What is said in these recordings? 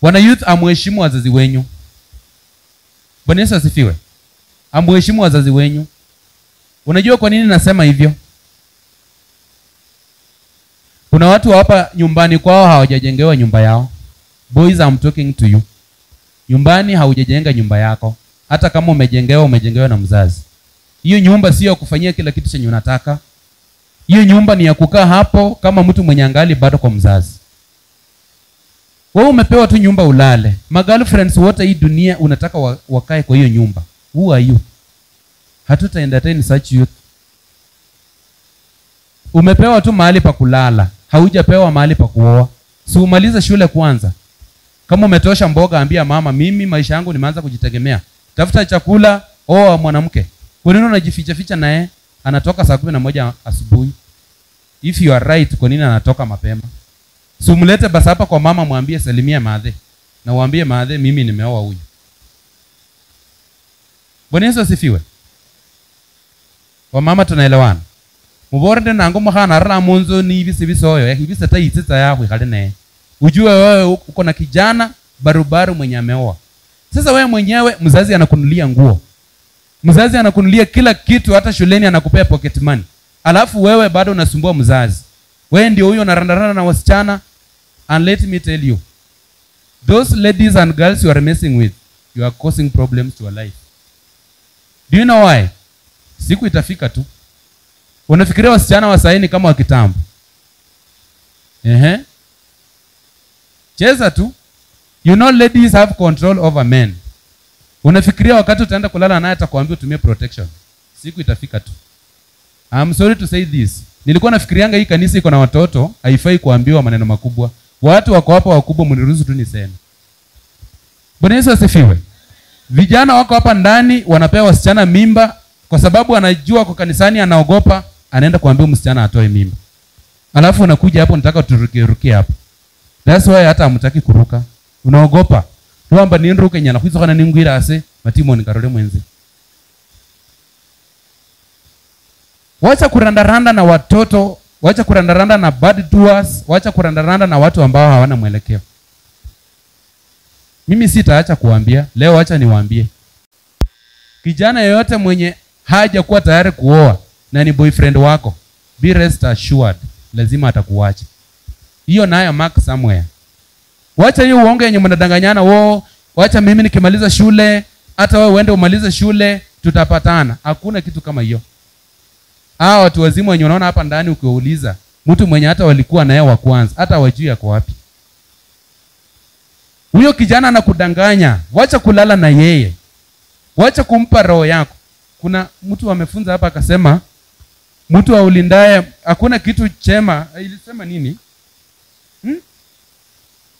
Wana youth, amheshimu wazazi wenyu. Bwana Yesu asifiwe. Amheshimu wazazi wenyu. Unajua kwa nini nasema hivyo? Kuna watu hapa nyumbani kwao hawajajengewa nyumba yao. Boys, I'm talking to you. Nyumbani haujajenga nyumba yako. Hata kama umejengewa na mzazi. Hiyo nyumba sio ya kufanyia kila kitu chenye unataka. Hiyo nyumba ni ya kukaa hapo kama mtu mwenye angali bado kwa mzazi. Wewe umepewa tu nyumba ulale. Girlfriends wote hii dunia unataka wakae kwa hiyo nyumba. Who are you? Hatuta entertain such youth. Umepewa tu mahali pa kulala. Haujapewa mahali pa kuoa. Si umalize shule kwanza. Kama umetosha mboga, ambia mama, mimi maisha yangu nimeanza kujitegemea. Tafuta chakula, oa mwanamke. Kwa nini unajificha ficha naye? Anatoka saa 11 asubuhi. If you are right, kwa nini anatoka mapema? So mlete basi hapa kwa mama, mwambie salimia madhe. Na uambie madhe, mimi nimeoa huyu. Bwana Yesu asifiwe. Wa mama tunaelewana. Muborde nango mkhana rala munzo ni hivi sibisoyo. Hivi sata itita yako ikale naye. Ujue wewe uko na kijana barubaru mwenye ameoa. Sasa wewe mwenyewe mzazi anakunulia nguo. Mzazi anakunulia kila kitu, hata shuleni anakupea pocket money. Alafu wewe bado unasumbua mzazi. Wewe ndio huyo unarandarana na wasichana. And let me tell you, those ladies and girls you are messing with, you are causing problems to your life. Do you know why? Siku itafika tu. Unafikiria wasichana wa saini kama wa kitambo. Cheza tu. You know ladies have control over men. Unafikiria wakati utaenda kulala naye atakwambia utumie protection. Siku itafika tu. I'm sorry to say this. Nilikuwa nafikirianga hii kanisa iko na watoto, haifai kuambiwa maneno makubwa. Watu wako hapa wakubwa, mniruhusu tu niseme. Bwana Yesu asifiwe. Vijana wako hapa ndani wanapewa wasichana mimba kwa sababu anajua kwa kanisani anaogopa, anaenda kuambia msichana atoe mimba. Alafu unakuja hapo nataka turuke hapo. That's why hata hamtaki kuruka. Unaogopa. Tuamba nienruke nyana kwizo kana ningwira ase matimo nikarole mwenzi. Wacha kurandaranda na watoto, wacha kurandaranda na bad doers, wacha kurandaranda na watu ambao hawana mwelekeo. Mimi sitaacha kuambia, leo acha niwaambie. Kijana yeyote mwenye haja kuwa tayari kuoa na ni boyfriend wako, be rest assured, lazima atakuacha. Hiyo nayo mark somewhere. Wacha hiyo uongo yenye mnadanganyana, wacha mimi nikimaliza shule, hata wewe uende umalize shule, tutapatana. Hakuna kitu kama hiyo. Hao watu wazima wenye unaona hapa ndani ukiuliza, mtu mwenye hata walikuwa naye wa kwanza, hata wajui yako wapi. Huyo kijana anakudanganya, wacha kulala na yeye. Wacha kumpa roho yako. Kuna mtu amefunza hapa akasema, mtu aulindaye hakuna kitu chema. Ilisema nini?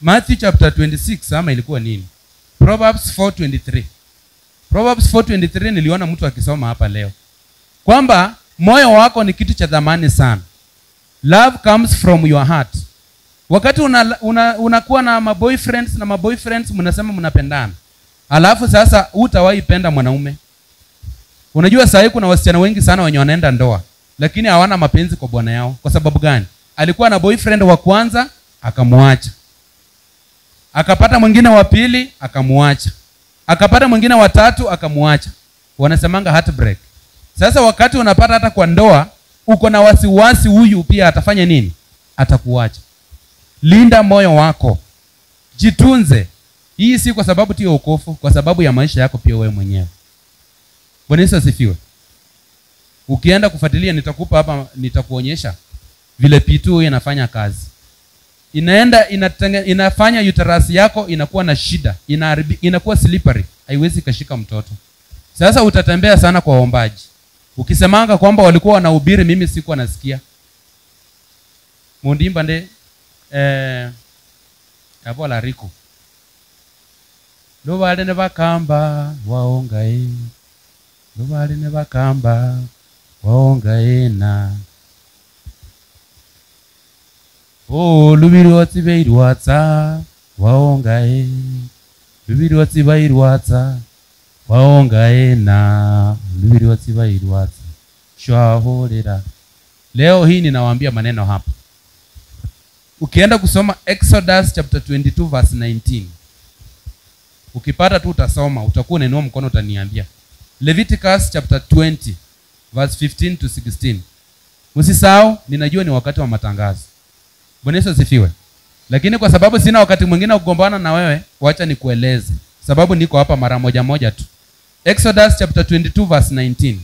Matthew chapter 26 ama ilikuwa nini? Proverbs 4:23. Proverbs 4:23 niliona mtu akisoma hapa leo. Kwamba moyo wako ni kitu cha thamani sana. Love comes from your heart. Wakati unakuwa na maboyfriends mnasema mnapendana. Alafu sasa hutawahi penda mwanaume. Unajua sasa hivi kuna wasichana wengi sana wenye wanaenda ndoa lakini hawana mapenzi kwa bwana yao. Kwa sababu gani? Alikuwa na boyfriend wa kwanza akamwacha. Akapata mwingine wa pili akamwacha. Akapata mwingine wa tatu akamwacha. Wanasemanga heartbreak. Sasa wakati unapata hata kwa ndoa uko na wasiwasi huyu pia atafanya nini? Atakuacha. Linda moyo wako. Jitunze. Hii si kwa sababu tu ya wokovu, kwa sababu ya maisha yako pia wewe mwenyewe. Bwana Yesu asifiwe. Ukienda kufuatilia nitakupa hapa, nitakuonyesha vile P2 inafanya kazi. Inafanya uterus yako inakuwa na shida, inakuwa slippery, haiwezi kashika mtoto. Sasa utatembea sana kwa waombaji. Ukisemanga kwamba walikuwa wanahubiri, mimi sikuwa nasikia. Mondimba nde hapo la Rico. Lobale ne bakamba waongae. Lobale ne bakamba waongae na. Lubiri watsibeirwatsa waongae. Lubiri watsibeirwatsa waongae na. Lubiri watsibeirwatsa shwahorera. Leo hii ninawaambia maneno hapa. Ukienda kusoma Exodus chapter 22 verse 19. Ukipata tu utasoma, utakuwa unainua mkono utaniambia. Leviticus chapter 20 verse 15 to 16. Usisahau, ninajua ni wakati wa matangazo. Bwana Yesu asifiwe. Lakini kwa sababu sina wakati mwingine kugombana na wewe, wacha nikueleze. Sababu niko hapa mara moja tu. Exodus chapter 22 verse 19.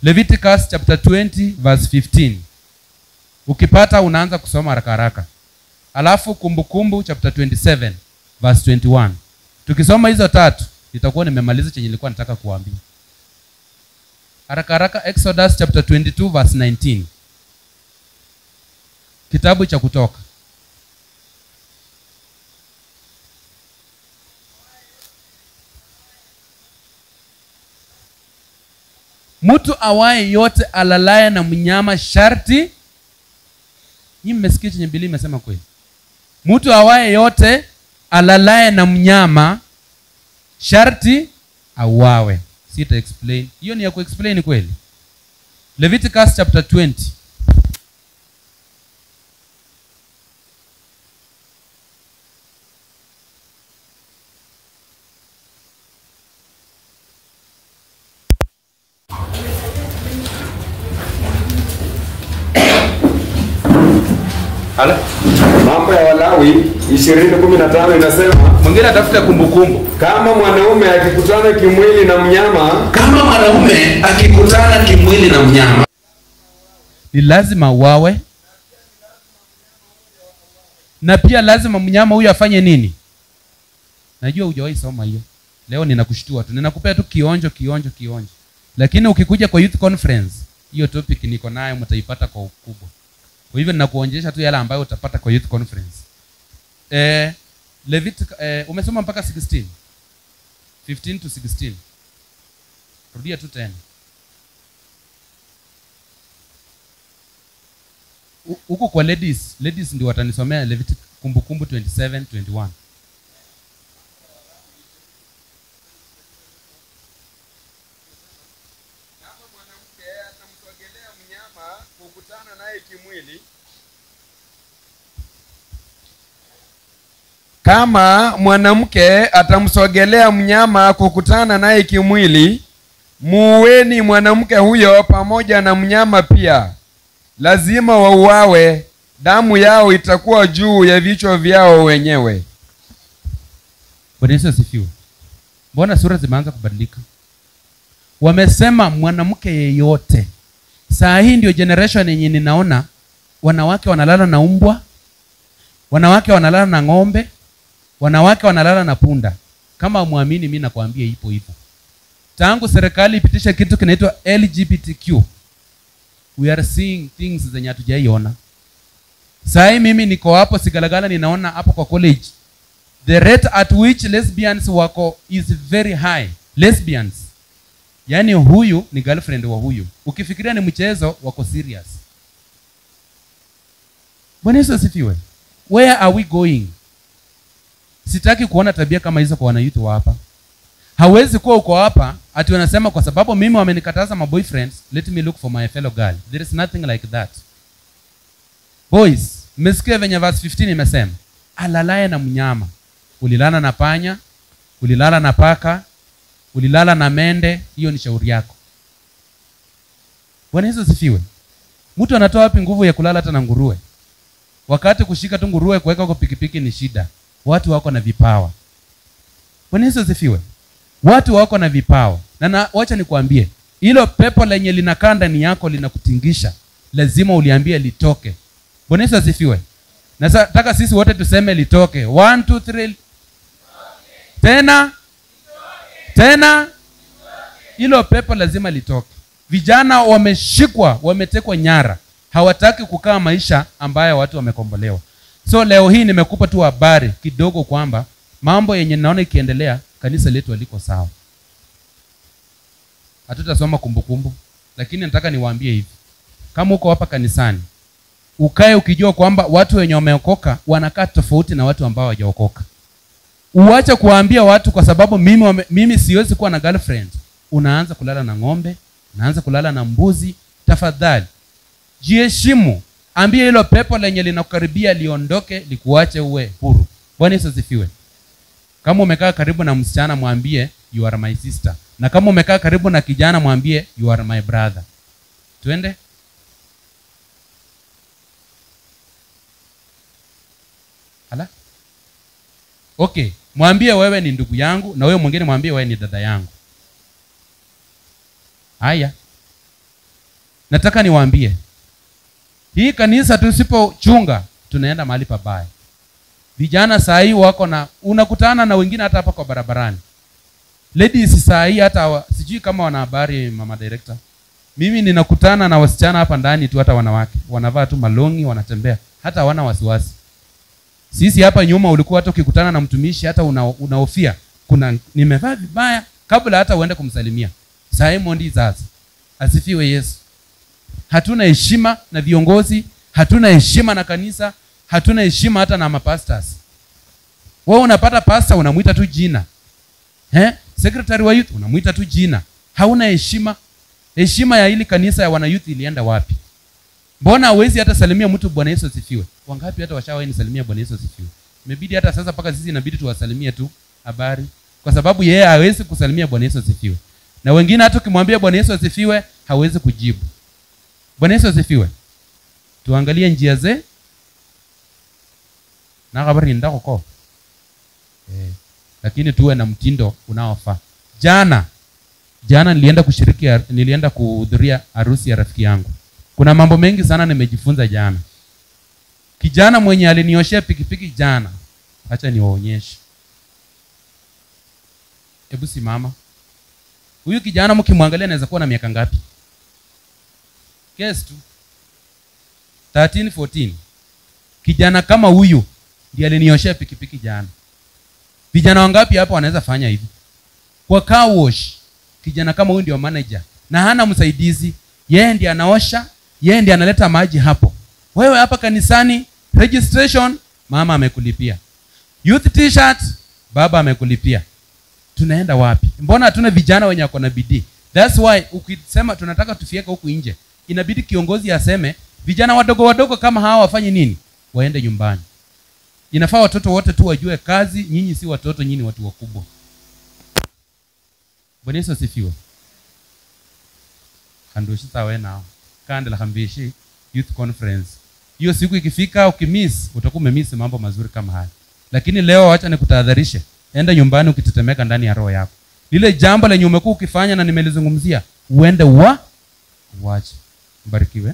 Leviticus chapter 20 verse 15. Ukipata unaanza kusoma haraka. Alafu Kumbukumbu chapter 27 verse 21. Tukisoma hizo tatu, nitakuwa nimemaliza chenye nilikuwa nataka kuambia. Haraka Exodus chapter 22 verse 19. Kitabu cha Kutoka. Mtu awaye yote alalaye na mnyama sharti. Nyinyi mmesikia chenye Biblia imesema kweli? Mtu awaye yote alalaye na mnyama sharti auawe. Sita explain. Hiyo ni ya kuexplain kweli. Leviticus chapter 20. Mambo ya Walawi 20:15 inasema, mwingine atafuta Kumbukumbu. Kama mwanaume akikutana kimwili na mnyama, ni lazima uawe. Na pia lazima mnyama huyo afanye nini? Najua hujawahi soma hiyo. Leo ninakushtua tu. Ninakupea tu kionjo. Lakini ukikuja kwa youth conference, hiyo topic niko nayo mtaipata kwa ukubwa. Kwa hivyo ninakuonyesha tu yale ambayo utapata kwa youth conference. Umesoma mpaka 16. 15 to 16. Rudia tu tena. Huko kwa ladies ndio watanisomea Leviticus Kumbukumbu 27:21. Kama mwanamke atamsogelea mnyama kukutana naye kimwili, muueni mwanamke huyo pamoja na mnyama pia. Lazima wauawe, damu yao itakuwa juu ya vichwa vyao wenyewe. Bwana Yesu asifiwe. Mbona sura zimeanza kubadilika? Wamesema mwanamke yeyote. Saa hii ndio generation yenye ninaona wanawake wanalala na umbwa, wanawake wanalala na ng'ombe, wanawake wanalala na punda. Kama muamini mimi nakwambia ipo hivyo. Tangu serikali ipitisha kitu kinaitwa LGBTQ, we are seeing things zenye hatujaiona. Saa hii mimi niko hapo Sigalagala, ninaona hapo kwa college the rate at which lesbians wako is very high. Lesbians, yani huyu ni girlfriend wa huyu. Ukifikiria ni mchezo, wako serious. Bwana Yesu asifiwe. Where are we going? Sitaki kuona tabia kama hizo kwa wanayouth wa hapa. Hawezi kuwa uko hapa ati wanasema kwa sababu mimi wamenikataza my boyfriends, let me look for my fellow girl. There is nothing like that. Boys, mmesikia venye verse 15 imesema, alalaye na mnyama. Ulilala na panya, ulilala na paka, ulilala na mende, hiyo ni shauri yako. Bwana Yesu asifiwe. Mtu anatoa wapi nguvu ya kulala hata na nguruwe? Wakati kushika tu nguruwe kuweka kwa pikipiki ni shida. Watu wako na vipawa. Bwana Yesu asifiwe. Watu wako na vipawa. Na wacha nikwambie, hilo pepo lenye linakaa ndani yako linakutingisha, lazima uliambie litoke. Bwana Yesu asifiwe. Na nataka sisi wote tuseme litoke. 1 2 3. Tena hilo pepo lazima litoke. Vijana wameshikwa, wametekwa nyara. Hawataki kukaa maisha ambayo watu wamekombolewa. So leo hii nimekupa tu habari kidogo kwamba mambo yenye naona ikiendelea, kanisa letu haliko sawa. Hatutasoma Kumbukumbu, lakini nataka niwaambie hivi. Kama uko hapa kanisani, ukae ukijua kwamba watu wenye wameokoka wanakaa tofauti na watu ambao hawajaokoka. Uache kuambia watu kwa sababu mimi siwezi kuwa na girlfriend. Unaanza kulala na ng'ombe, unaanza kulala na mbuzi. Tafadhali jiheshimu. Ambia hilo pepo lenye linakukaribia liondoke, likuache uwe huru. Bwana Yesu asifiwe. Kama umekaa karibu na msichana mwambie you are my sister. Na kama umekaa karibu na kijana mwambie you are my brother. Twende? Ala? Okay, mwambie wewe ni ndugu yangu na wewe mwingine mwambie wewe ni dada yangu. Haya. Nataka niwaambie. Hii kanisa tusipochunga tunaenda mahali pabaya. Vijana saa hii wako na unakutana na wengine hata hapa kwa barabarani. Ladies saa hii hata sijui kama wana habari mama director. Mimi ninakutana na wasichana hapa ndani tu hata wanawake. Wanavaa tu malongi wanatembea hata hawana wasiwasi. Sisi hapa nyuma ulikuwa hata ukikutana na mtumishi hata unahofia. Kuna nimevaa vibaya kabla hata uende kumsalimia. Simon Jesus. Asifiwe Yesu. Hatuna heshima na viongozi, hatuna heshima na kanisa, hatuna heshima hata na mapastors. Wewe unapata pastor unamuita tu jina. Secretary wa youth unamuita tu jina. Hauna heshima. Heshima ya hili kanisa ya wana youth ilienda wapi? Mbona hawezi hata salimia mtu Bwana Yesu asifiwe? Wangapi hata washawahi nisalimia Bwana Yesu asifiwe? Imebidi hata sasa paka sisi inabidi tuwasalimie tu habari kwa sababu yeye hawezi kusalimia Bwana Yesu asifiwe. Na wengine hata ukimwambia Bwana Yesu asifiwe hawezi kujibu. Bwana Yesu asifiwe. Tuangalie njia ze na habari ndako kwa. Lakini tuwe na mtindo unaofaa. Jana nilienda kuhudhuria harusi ya rafiki yangu. Kuna mambo mengi sana nimejifunza jana. Kijana mwenye alinioshea pikipiki jana. Acha niwaonyeshe. Hebu simama. Huyu kijana mkimwangalia anaweza kuwa na miaka ngapi? Guess tu. 13, 14. Kijana kama huyu ndiye alinioshea pikipiki jana. Vijana wangapi hapa wanaweza fanya hivi? Kwa car wash, kijana kama huyu ndio manager na hana msaidizi, yeye ndiye anaosha, yeye ndiye analeta maji hapo. Wewe hapa kanisani registration mama amekulipia. Youth t-shirt baba amekulipia. Tunaenda wapi? Mbona hatuna vijana wenye wako na bidii? That's why ukisema tunataka tufieke huku nje, inabidi kiongozi aseme vijana wadogo kama hawa wafanye nini? Waende nyumbani. Inafaa watoto wote tu wajue kazi, nyinyi si watoto, nyinyi watu wakubwa. Bwana Yesu asifiwe. Kandoshi sawa nao. Kanda la Hambishi Youth Conference. Hiyo siku ikifika ukimiss, utakuwa umemiss mambo mazuri kama haya. Lakini leo acha nikutahadharishe. Enda nyumbani ukitetemeka ndani ya roho yako. Lile jambo lenye umekuwa ukifanya na nimelizungumzia, uende waache. Mbarikiwe.